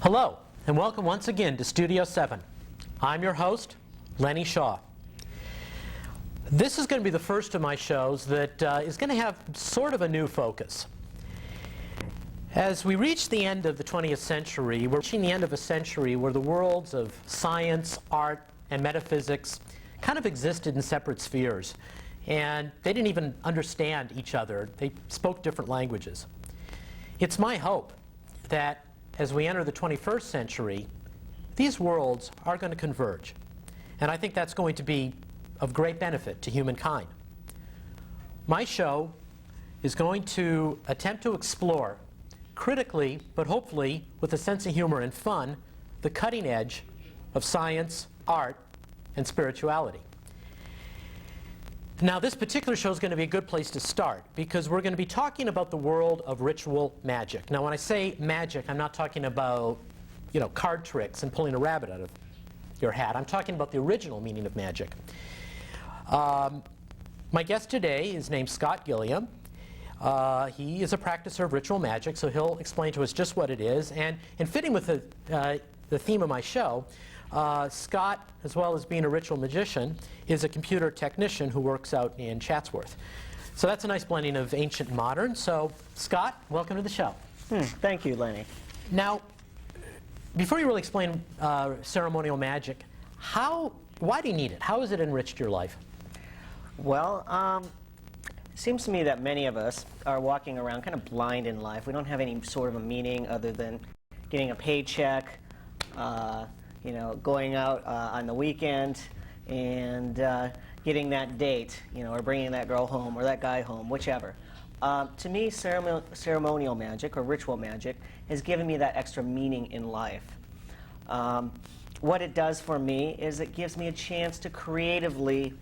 Hello, and welcome once again to Studio 7. I'm your host, Lenny Shaw. This is going to be the first of my shows that is going to have sort of a new focus. As we reach the end of the 20th century, we're reaching the end of a century where the worlds of science, art, and metaphysics kind of existed in separate spheres. And they didn't even understand each other. They spoke different languages. It's my hope that as we enter the 21st century, these worlds are going to converge. And I think that's going to be of great benefit to humankind. My show is going to attempt to explore, critically, but hopefully with a sense of humor and fun, the cutting edge of science, art, and spirituality. Now, this particular show is going to be a good place to start because we're going to be talking about the world of ritual magic. Now, when I say magic, I'm not talking about, card tricks and pulling a rabbit out of your hat. I'm talking about the original meaning of magic. My guest today is named Scott Gilliam. He is a practicer of ritual magic, so he'll explain to us just what it is. And in fitting with the theme of my show, Scott, as well as being a ritual magician, is a computer technician who works out in Chatsworth. So that's a nice blending of ancient and modern. So, Scott, welcome to the show. Thank you, Lenny. Now, before you really explain ceremonial magic, why do you need it? How has it enriched your life? Well, it seems to me that many of us are walking around kind of blind in life. We don't have any sort of a meaning other than getting a paycheck, going out on the weekend and getting that date, or bringing that girl home or that guy home, whichever. To me, ceremonial magic or ritual magic has given me that extra meaning in life. What it does for me is it gives me a chance to creatively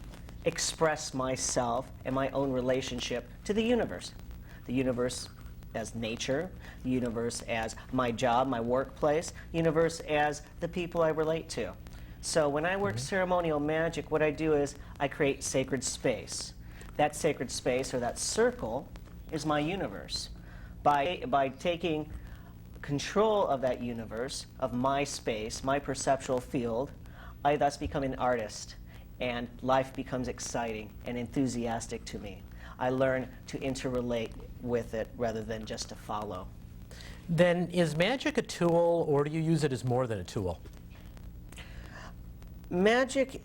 express myself and my own relationship to the universe. The universe as nature, the universe as my job, my workplace, universe as the people I relate to. So when I work ceremonial magic, what I do is I create sacred space. That sacred space, or that circle, is my universe. By taking control of that universe, of my space, my perceptual field, I thus become an artist, and life becomes exciting and enthusiastic to me. I learn to interrelate with it rather than just to follow. Then is magic a tool, or do you use it as more than a tool? Magic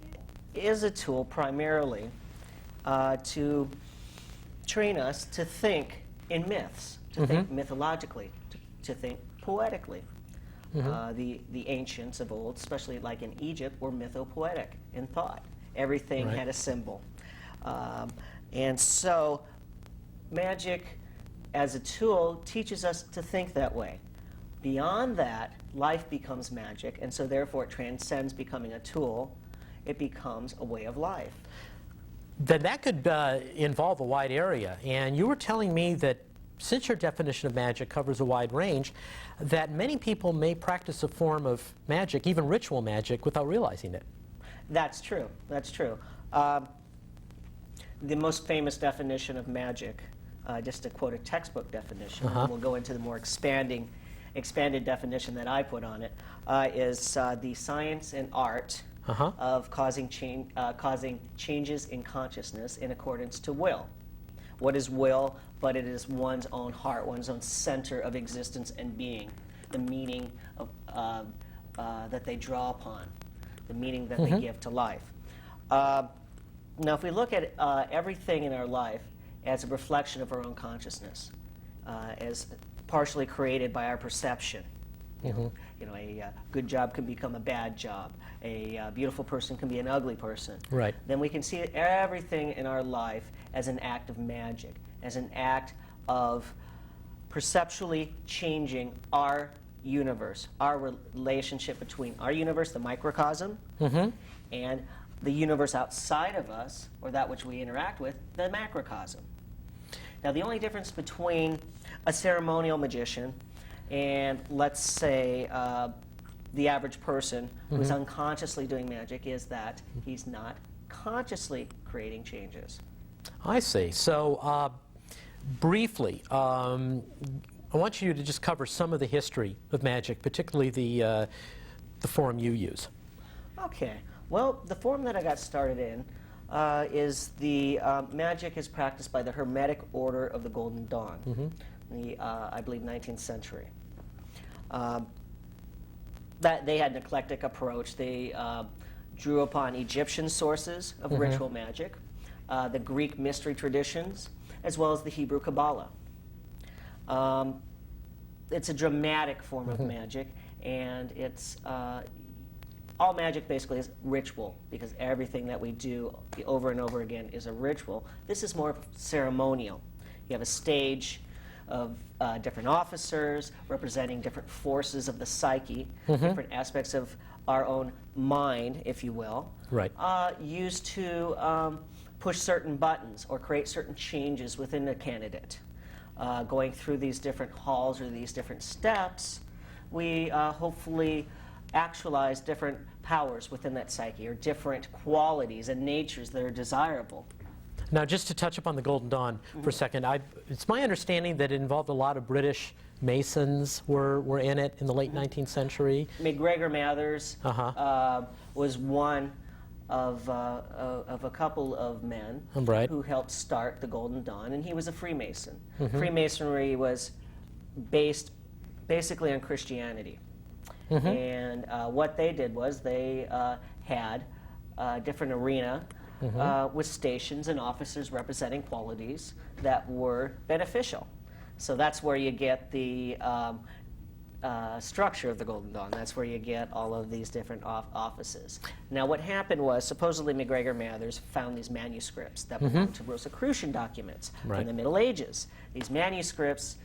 is a tool primarily to train us to think in myths, to think mythologically, to think poetically. The ancients of old, especially like in Egypt, were mythopoetic in thought. Everything had a symbol. And so magic as a tool teaches us to think that way. Beyond that, life becomes magic, and so therefore it transcends becoming a tool. It becomes a way of life. Then that could involve a wide area. And you were telling me that since your definition of magic covers a wide range, that many people may practice a form of magic, even ritual magic, without realizing it. That's true. That's true. The most famous definition of magic, just to quote a textbook definition, and we'll go into the more expanded definition that I put on it, is the science and art of causing changes in consciousness in accordance to will. What is will? But it is one's own heart, one's own center of existence and being, the meaning of, that they draw upon, the meaning that they give to life. Now, if we look at everything in our life as a reflection of our own consciousness, as partially created by our perception, a good job can become a bad job. A beautiful person can be an ugly person. Right. Then we can see everything in our life as an act of magic, as an act of perceptually changing our universe, our relationship between our universe, the microcosm, and the universe outside of us, or that which we interact with, the macrocosm. Now, the only difference between a ceremonial magician and, let's say, the average person who's unconsciously doing magic is that he's not consciously creating changes. I see. So, briefly, I want you to just cover some of the history of magic, particularly the form you use. Okay. Well, the form that I got started in is the magic is practiced by the Hermetic Order of the Golden Dawn, in the, I believe, 19th century. That they had an eclectic approach. They drew upon Egyptian sources of ritual magic, the Greek mystery traditions, as well as the Hebrew Kabbalah. It's a dramatic form of magic, and it's all magic basically is ritual, because everything that we do over and over again is a ritual. This is more ceremonial. You have a stage of different officers representing different forces of the psyche, different aspects of our own mind, if you will, Right. Used to push certain buttons or create certain changes within a candidate. Going through these different halls or these different steps, we hopefully actualize different powers within that psyche, or different qualities and natures that are desirable. Now, just to touch upon the Golden Dawn for a second, it's my understanding that it involved a lot of British Masons were in it in the late 19th century. McGregor Mathers was one of a couple of men Right. who helped start the Golden Dawn, and he was a Freemason. Freemasonry was based basically on Christianity. And what they did was they had a different arena with stations and officers representing qualities that were beneficial. So that's where you get the structure of the Golden Dawn. That's where you get all of these different offices. Now, what happened was, supposedly McGregor Mathers found these manuscripts that belonged to Rosicrucian documents in the Middle Ages. These manuscripts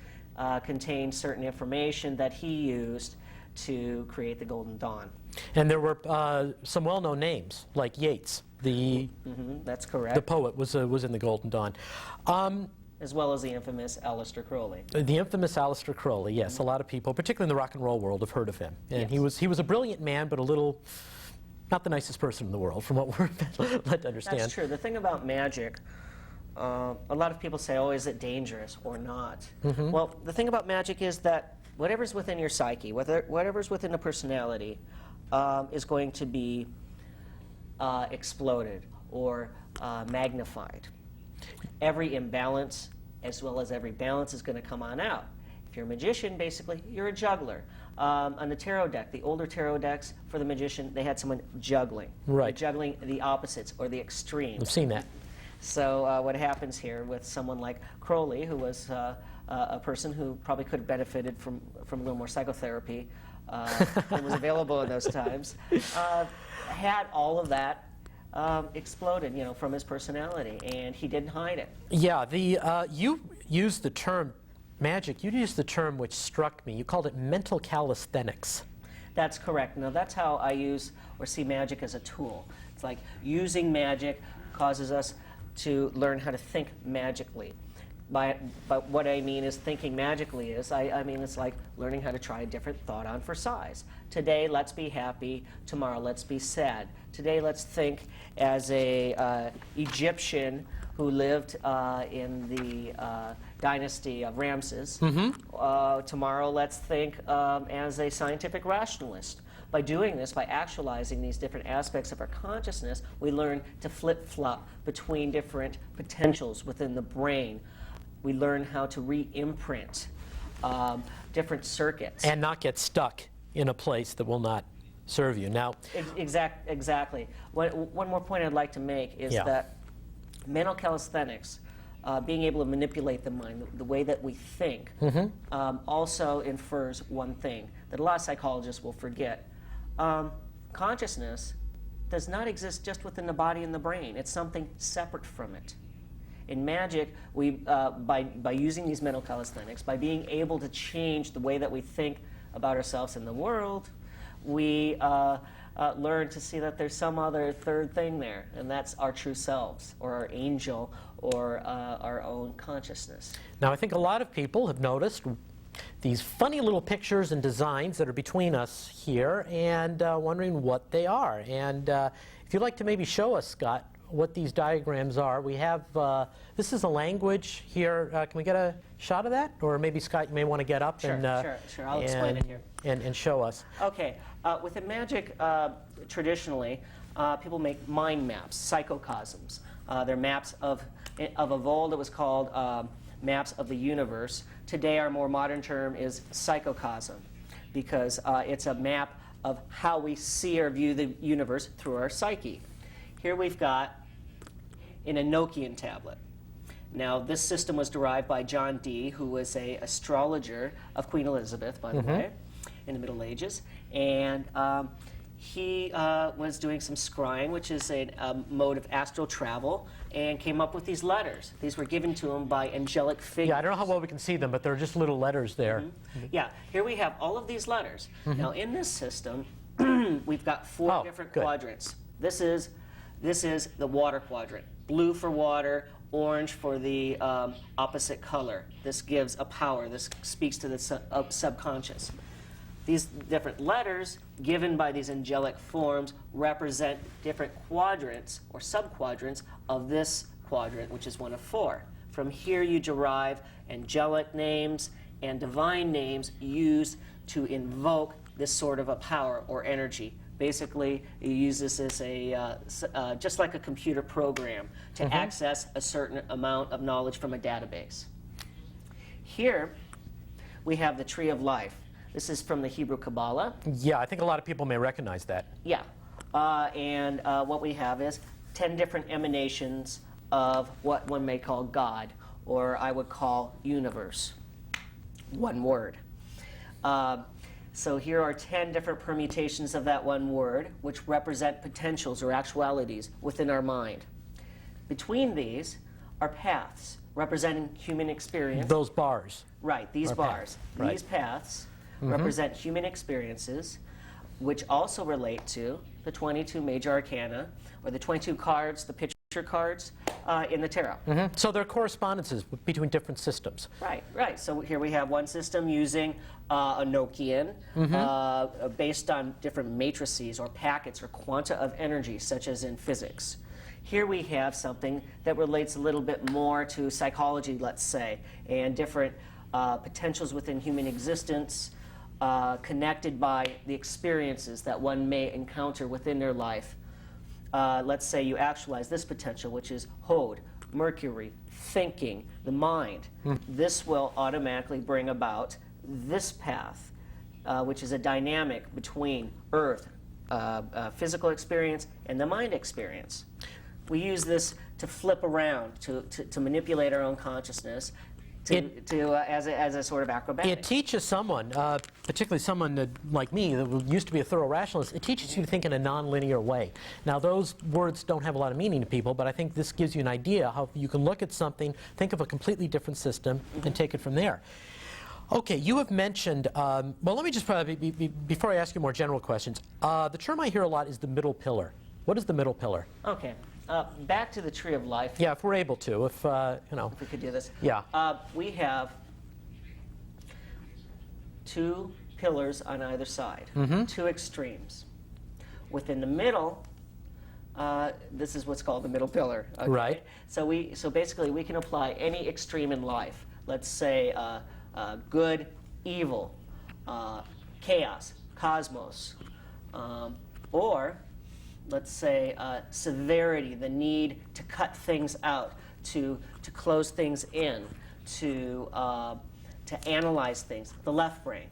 contained certain information that he used to create the Golden Dawn. And there were some well-known names, like Yeats, That's correct. the poet, was in the Golden Dawn. As well as the infamous Aleister Crowley. The infamous Aleister Crowley, yes. A lot of people, particularly in the rock and roll world, have heard of him. And he was a brilliant man, but a little, not the nicest person in the world, from what we're led to understand. That's true. The thing about magic, a lot of people say, oh, is it dangerous or not? Well, the thing about magic is that whatever's within your psyche, whatever's within the personality, is going to be exploded or magnified. Every imbalance as well as every balance is going to come on out. If you're a magician, basically, you're a juggler. On the tarot deck, the older tarot decks, for the magician, they had someone juggling. Right. Juggling the opposites or the extremes. I've seen that. So what happens here with someone like Crowley, who was a person who probably could have benefited from a little more psychotherapy than was available in those times, had all of that exploded, from his personality, and he didn't hide it. Yeah, you used the term magic. You used the term which struck me. You called it mental calisthenics. That's correct. Now, that's how I use or see magic as a tool. It's like using magic causes us to learn how to think magically. But what I mean is thinking magically is, I mean it's like learning how to try a different thought on for size. Today, let's be happy. Tomorrow, let's be sad. Today, let's think as a Egyptian who lived in the dynasty of Ramses. Tomorrow, let's think as a scientific rationalist. By doing this, by actualizing these different aspects of our consciousness, we learn to flip-flop between different potentials within the brain. We learn how to re-imprint different circuits. And not get stuck in a place that will not serve you. Now, Exactly. One more point I'd like to make is that mental calisthenics, being able to manipulate the mind, the way that we think, also infers one thing that a lot of psychologists will forget. Consciousness does not exist just within the body and the brain. It's something separate from it. In magic, we, by using these mental calisthenics, by being able to change the way that we think about ourselves in the world, we learn to see that there's some other third thing there, and that's our true selves, or our angel, or our own consciousness. I think a lot of people have noticed these funny little pictures and designs that are between us here, and wondering what they are. And if you'd like to maybe show us, Scott, what these diagrams are. We have, this is a language here. Can we get a shot of that? Or maybe Scott, you may want to get up Sure, sure. I'll explain it here. And show us. Okay. Within Magick, traditionally, people make mind maps, psychocosms. They're maps of old, it was called maps of the universe. Today, our more modern term is psychocosm, because it's a map of how we see or view the universe through our psyche. Here we've got an Enochian tablet. Now, this system was derived by John Dee, who was an astrologer of Queen Elizabeth, by the way, in the Middle Ages. And he was doing some scrying, which is a mode of astral travel, and came up with these letters. These were given to him by angelic figures. Yeah, I don't know how well we can see them, but they're just little letters there. Yeah, here we have all of these letters. Now, in this system, we've got four different quadrants. This is the water quadrant. Blue for water, orange for the opposite color. This gives a power. This speaks to the subconscious. These different letters given by these angelic forms represent different quadrants or subquadrants of this quadrant, which is one of four. From here you derive angelic names and divine names used to invoke this sort of a power or energy. Basically, you use this as a just like a computer program to access a certain amount of knowledge from a database. Here we have the Tree of Life. This is from the Hebrew Kabbalah. Yeah, I think a lot of people may recognize that. Yeah, and what we have is 10 different emanations of what one may call God, or I would call universe. One word. So here are 10 different permutations of that one word, which represent potentials or actualities within our mind. Between these are paths representing human experience. Those bars. Right, these bars. Right. These paths represent human experiences, which also relate to the 22 major arcana, or the 22 cards, the picture cards in the tarot. So there are correspondences between different systems. Right, right. So here we have one system using Enochian, based on different matrices or packets or quanta of energy, such as in physics. Here we have something that relates a little bit more to psychology, let's say, and different potentials within human existence, connected by the experiences that one may encounter within their life. Let's say you actualize this potential, which is Hod, Mercury, thinking, the mind. This will automatically bring about this path, which is a dynamic between Earth, physical experience, and the mind experience. We use this to flip around, to manipulate our own consciousness, as a sort of acrobatic. It teaches someone, particularly someone like me that used to be a thorough rationalist, it teaches you to think in a nonlinear way. Now those words don't have a lot of meaning to people, but I think this gives you an idea how you can look at something, think of a completely different system, and take it from there. Okay, you have mentioned, well, let me just probably, before I ask you more general questions, the term I hear a lot is the middle pillar. What is the middle pillar? Okay. Back to the Tree of Life. Yeah, if we're able to, if, you know. If we could do this. Yeah. We have two pillars on either side, two extremes. Within the middle, this is what's called the middle pillar. Okay? Right. So basically, we can apply any extreme in life. Let's say good, evil, chaos, cosmos, or let's say severity, the need to cut things out, to close things in, to analyze things, the left brain.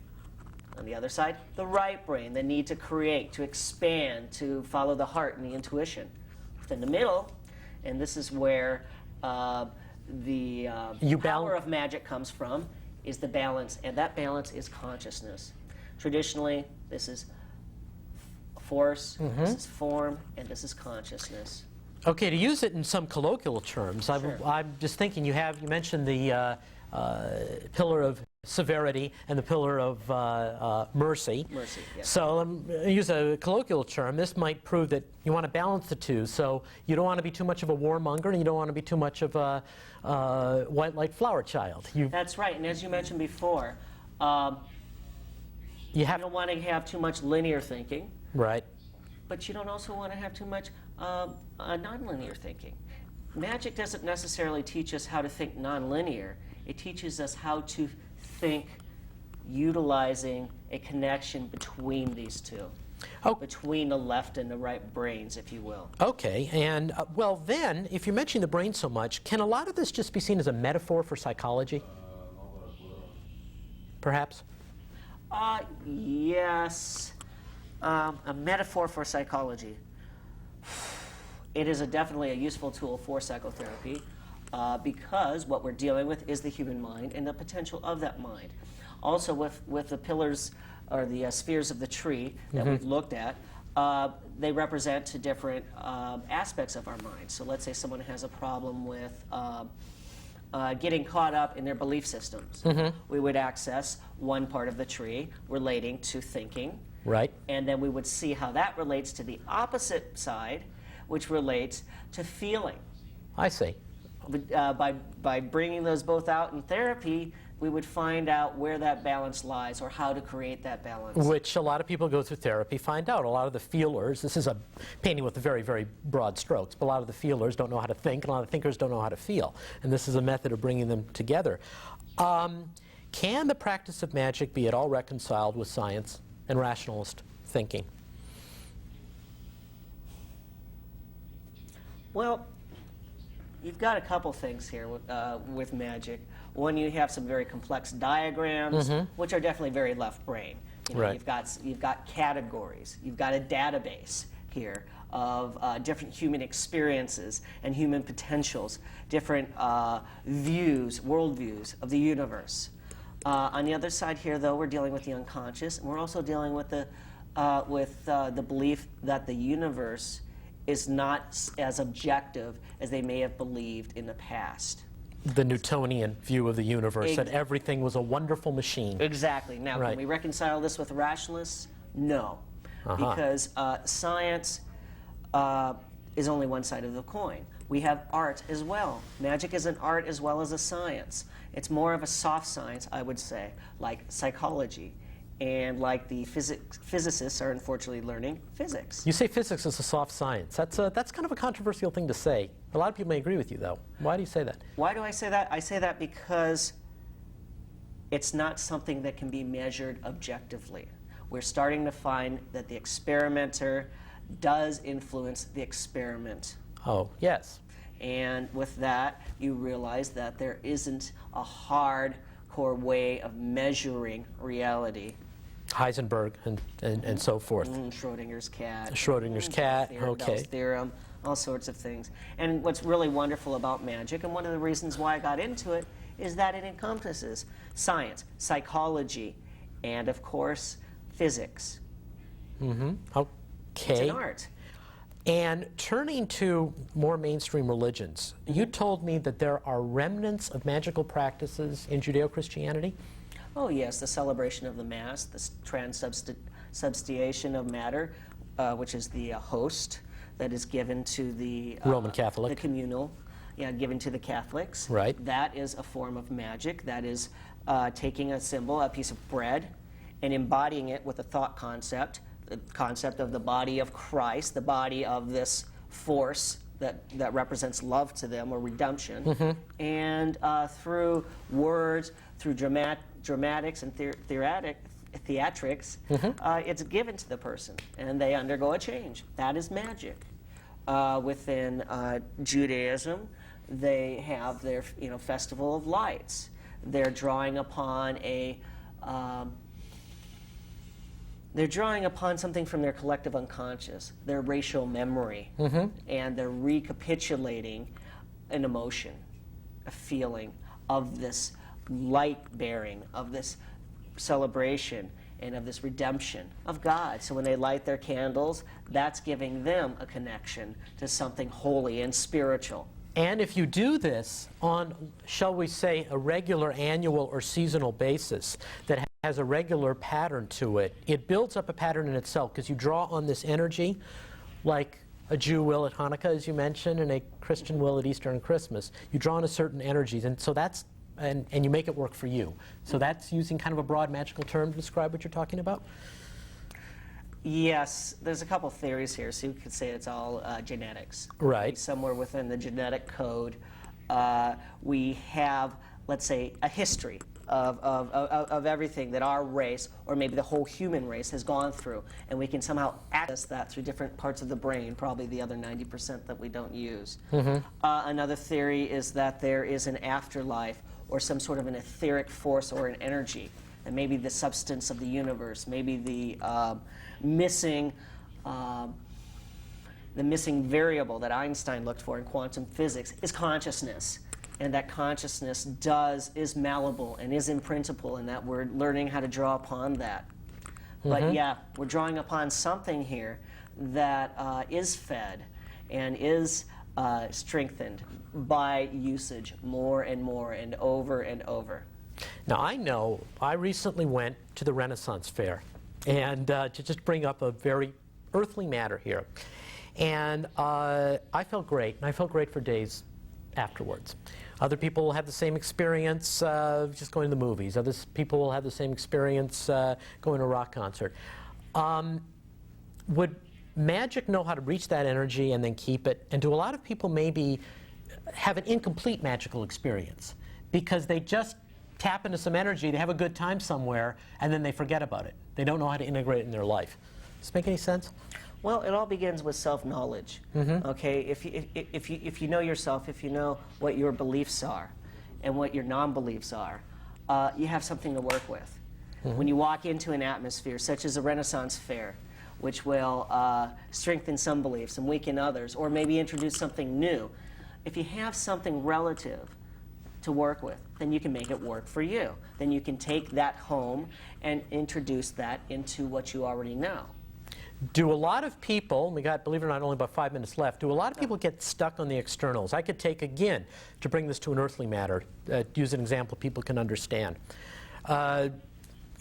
On the other side, the right brain, the need to create, to expand, to follow the heart and the intuition. Within the middle, and this is where the power of magic comes from, is the balance, and that balance is consciousness. Traditionally, this is force, this is form, and this is consciousness. Okay, to use it in some colloquial terms, Sure. I'm just thinking you mentioned the pillar of severity and the pillar of mercy. Mercy, yes. So use a colloquial term. This might prove that you want to balance the two. So you don't want to be too much of a warmonger, and you don't want to be too much of a white light flower child. That's right, and as you mentioned before, you don't want to have too much linear thinking. Right. But you don't also want to have too much Nonlinear thinking. Magic doesn't necessarily teach us how to think nonlinear. It teaches us how to think utilizing a connection between these two, between the left and the right brains, if you will. Okay, and well then, if you're mentioning the brain so much, can a lot of this just be seen as a metaphor for psychology? Perhaps? Yes. A metaphor for psychology. It is definitely a useful tool for psychotherapy because what we're dealing with is the human mind and the potential of that mind. Also, with the pillars or the spheres of the tree that we've looked at, they represent two different aspects of our mind. So let's say someone has a problem with getting caught up in their belief systems. We would access one part of the tree relating to thinking. Right. And then we would see how that relates to the opposite side, which relates to feeling. I see. By bringing those both out in therapy, we would find out where that balance lies or how to create that balance. Which a lot of people go through therapy find out. A lot of the feelers, this is a painting with very, very broad strokes, but a lot of the feelers don't know how to think, and a lot of thinkers don't know how to feel. And this is a method of bringing them together. Can the practice of magic be at all reconciled with science and rationalist thinking? Well, you've got a couple things here with magic. One, you have some very complex diagrams, which are definitely very left brain. You know, Right. You've got categories. You've got a database here of different human experiences and human potentials, different views, worldviews of the universe. On the other side here, though, we're dealing with the unconscious, and we're also dealing with the belief that the universe is not as objective as they may have believed in the past. The Newtonian view of the universe, that everything was a wonderful machine. Exactly. Now, Right. can we reconcile this with rationalists? No. Because science is only one side of the coin. We have art as well. Magic is an art as well as a science. It's more of a soft science, I would say, like psychology. And like the physicists are unfortunately learning physics. You say physics is a soft science. That's kind of a controversial thing to say. A lot of people may agree with you, though. Why do you say that? Why do I say that? I say that because it's not something that can be measured objectively. We're starting to find that the experimenter does influence the experiment. Oh, yes. And with that, you realize that there isn't a hardcore way of measuring reality. Heisenberg and so forth. Schrodinger's cat. Schrodinger's cat, Theorem, okay. Bell's theorem, all sorts of things. And what's really wonderful about magic, and one of the reasons why I got into it, is that it encompasses science, psychology, and of course, physics. Okay. It's an art. And turning to more mainstream religions, you told me that there are remnants of magical practices in Judeo-Christianity? Oh yes, the celebration of the Mass, the transubstantiation of matter, which is the host that is given to the Roman Catholic. the communal, given to the Catholics. Right. That is a form of magic. That is taking a symbol, a piece of bread, and embodying it with a thought concept, the concept of the body of Christ, the body of this force that represents love to them or redemption, and through words, through dramatics and theatrics, it's given to the person, and they undergo a change. That is magic. Within Judaism, they have their festival of lights. They're drawing upon something from their collective unconscious, their racial memory, and they're recapitulating an emotion, a feeling of this light bearing, of this celebration, and of this redemption of God. So when they light their candles, that's giving them a connection to something holy and spiritual. And if you do this on, shall we say, a regular annual or seasonal basis that has a regular pattern to it, it builds up a pattern in itself because you draw on this energy like a Jew will at Hanukkah, as you mentioned, and a Christian will at Easter and Christmas. You draw on a certain energies, and so that's and you make it work for you. So that's using kind of a broad magical term to describe what you're talking about? Yes, there's a couple theories here, so you could say it's all genetics. Right. Somewhere within the genetic code, we have, let's say, a history of everything that our race, or maybe the whole human race, has gone through, and we can somehow access that through different parts of the brain, probably the other 90% that we don't use. Another theory is that there is an afterlife, or some sort of an etheric force or an energy, and maybe the substance of the universe, maybe the missing variable that Einstein looked for in quantum physics is consciousness, and that consciousness is malleable and is imprintable, and that we're learning how to draw upon that. But yeah, we're drawing upon something here that is fed and is strengthened by usage more and more and over and over. Now, I know I recently went to the Renaissance Fair, and to just bring up a very earthly matter here, and I felt great, and I felt great for days afterwards. Other people will have the same experience just going to the movies. Other people will have the same experience going to a rock concert. Would Magick know how to reach that energy and then keep it? And do a lot of people maybe have an incomplete magical experience because they just tap into some energy, they have a good time somewhere, and then they forget about it? They don't know how to integrate it in their life. Does this make any sense? Well, it all begins with self-knowledge. Okay, if you know yourself, if you know what your beliefs are and what your non-beliefs are, you have something to work with. When you walk into an atmosphere such as a Renaissance fair, which will strengthen some beliefs and weaken others, or maybe introduce something new, if you have something relative to work with, then you can make it work for you. Then you can take that home and introduce that into what you already know. Do a lot of people, we got, believe it or not, only about 5 minutes left, do a lot of people get stuck on the externals? I could take, again, to bring this to an earthly matter, use an example people can understand.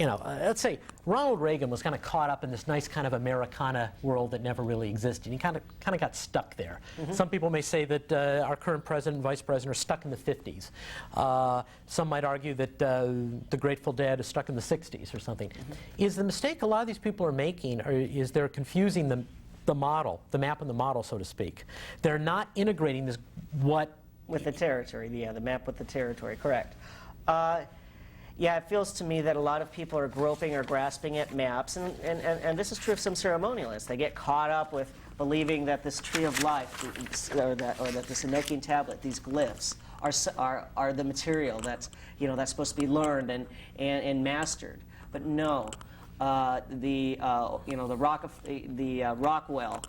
Let's say Ronald Reagan was kind of caught up in this nice kind of Americana world that never really existed. He kind of got stuck there. Some people may say that our current president and vice president are stuck in the 50s. Some might argue that the Grateful Dead is stuck in the 60s or something. Is the mistake a lot of these people are making, or is they're confusing the model, the map and the model, so to speak? They're not integrating this with the territory, yeah, the map with the territory, correct. Yeah, it feels to me that a lot of people are groping or grasping at maps, and this is true of some ceremonialists. They get caught up with believing that this tree of life, or that this Enochian tablet, these glyphs, are the material that's supposed to be learned and mastered. But no, the Rockwell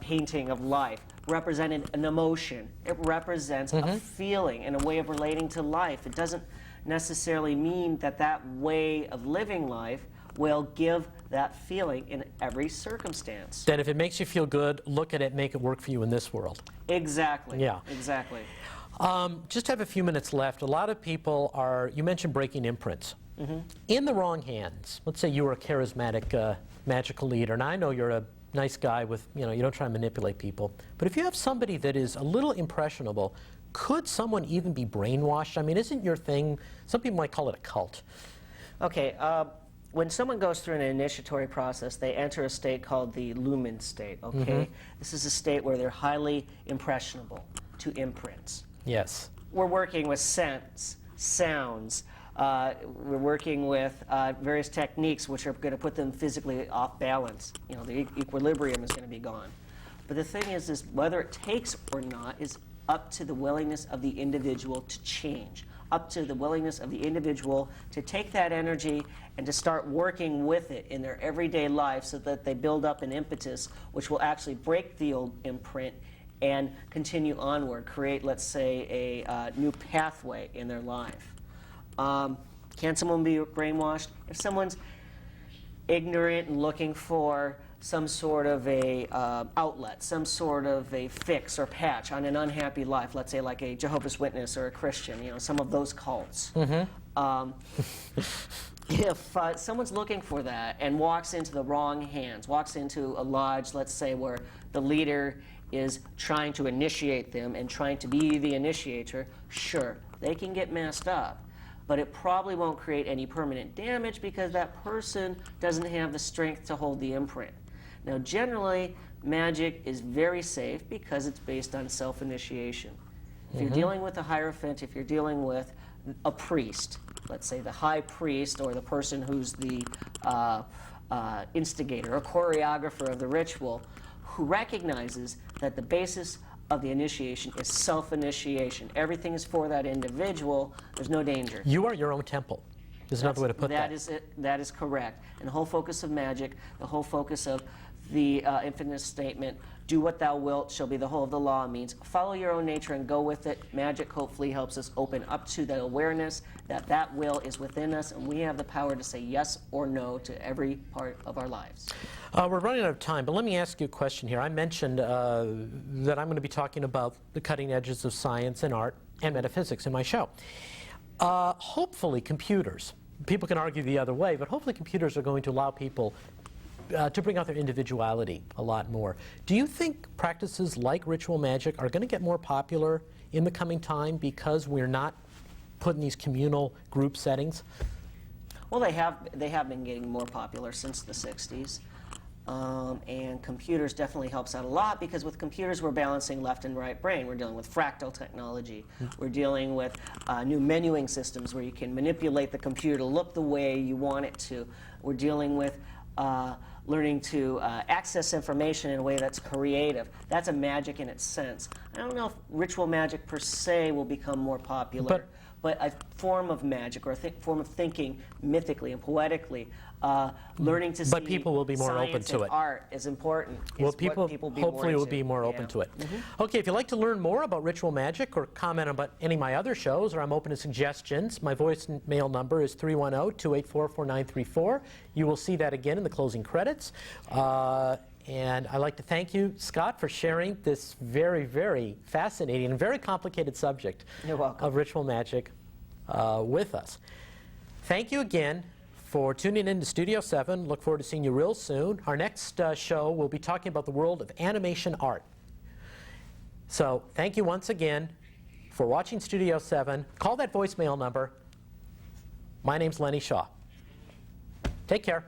painting of life represented an emotion. It represents a feeling and a way of relating to life. It doesn't necessarily mean that way of living life will give that feeling in every circumstance. That if it makes you feel good, look at it, make it work for you in this world. Exactly. Yeah. Exactly. Just have a few minutes left. A lot of people are, you mentioned breaking imprints. In the wrong hands. Let's say you were a charismatic, magical leader, and I know you're a nice guy with, you don't try to manipulate people. But if you have somebody that is a little impressionable, could someone even be brainwashed? I mean, isn't your thing, some people might call it a cult. Okay, when someone goes through an initiatory process, they enter a state called the lumen state, okay? This is a state where they're highly impressionable to imprints. Yes. We're working with scents, sounds, we're working with various techniques which are going to put them physically off balance. The equilibrium is going to be gone. But the thing is whether it takes or not is up to the willingness of the individual to change, up to the willingness of the individual to take that energy and to start working with it in their everyday life so that they build up an impetus which will actually break the old imprint and continue onward, create, let's say, a new pathway in their life. Can someone be brainwashed? If someone's ignorant and looking for some sort of a outlet, some sort of a fix or patch on an unhappy life, let's say like a Jehovah's Witness or a Christian, some of those cults. If someone's looking for that and walks into the wrong hands, walks into a lodge, let's say, where the leader is trying to initiate them and trying to be the initiator, sure, they can get messed up. But it probably won't create any permanent damage because that person doesn't have the strength to hold the imprint. Now, generally, magic is very safe because it's based on self-initiation. If you're dealing with a hierophant, if you're dealing with a priest, let's say the high priest or the person who's the instigator or choreographer of the ritual, who recognizes that the basis of the initiation is self-initiation. Everything is for that individual. There's no danger. You are your own temple. There's another way to put that. That is it. That is correct. And the whole focus of magic, the whole focus of the infinite statement, do what thou wilt shall be the whole of the law, means follow your own nature and go with it. Magic hopefully helps us open up to that awareness that that will is within us, and we have the power to say yes or no to every part of our lives. We're running out of time, but let me ask you a question here. I mentioned that I'm going to be talking about the cutting edges of science and art and metaphysics in my show. Hopefully computers, people can argue the other way, but hopefully computers are going to allow people to bring out their individuality a lot more. Do you think practices like ritual magic are going to get more popular in the coming time because we're not put in these communal group settings? Well, they have been getting more popular since the 60s. And computers definitely helps out a lot, because with computers we're balancing left and right brain. We're dealing with fractal technology. We're dealing with new menuing systems where you can manipulate the computer to look the way you want it to. We're dealing with learning to access information in a way that's creative. That's a magic in its sense. I don't know if ritual magic per se will become more popular, but a form of magic, or a form of thinking mythically and poetically, learning to see but people will be more open to it. Art is important. Well, people hopefully will be more open to it. Okay, if you'd like to learn more about ritual magic or comment about any of my other shows, or I'm open to suggestions, my voicemail number is 310-284-4934. You will see that again in the closing credits. And I'd like to thank you, Scott, for sharing this very, very fascinating and very complicated subject of ritual magic with us. Thank you again for tuning in to Studio 7. Look forward to seeing you real soon. Our next show will be talking about the world of animation art. So thank you once again for watching Studio 7. Call that voicemail number. My name's Lenny Shaw. Take care.